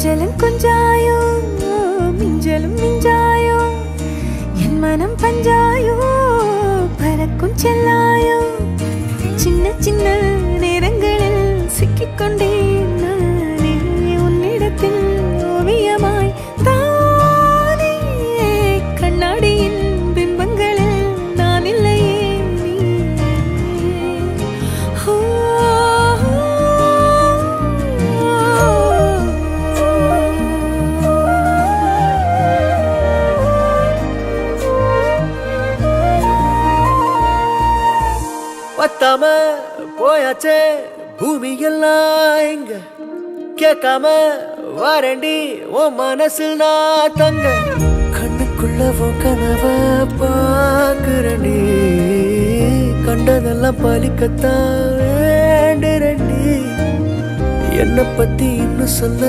கொஞ்சலும் கொஞ்சாயோ மிஞ்சலும் மிஞ்சாயோ என் மனம் பஞ்சாயோ பறக்கும் செல்லாயோ சின்ன சின்ன நேரங்களில் சிக்கிக்கொண்டேன் நானே உன்னிடத்தில் ஓவியமாய் தானே கண்ணாடியின் பிம்பங்களில் நான் இல்லையே பத்தாம போயாச்சே பூமி எல்லாம் இங்க கேட்காம வாரண்டி உன் மனசில் நான் தங்க கண்ணுக்குள்ள உன் கனவ பாக்குறண்டி கண்டதெல்லாம் பலிக்கத்தான் வேண்டுறண்டி என்னை பத்தி இன்னும் சொல்ல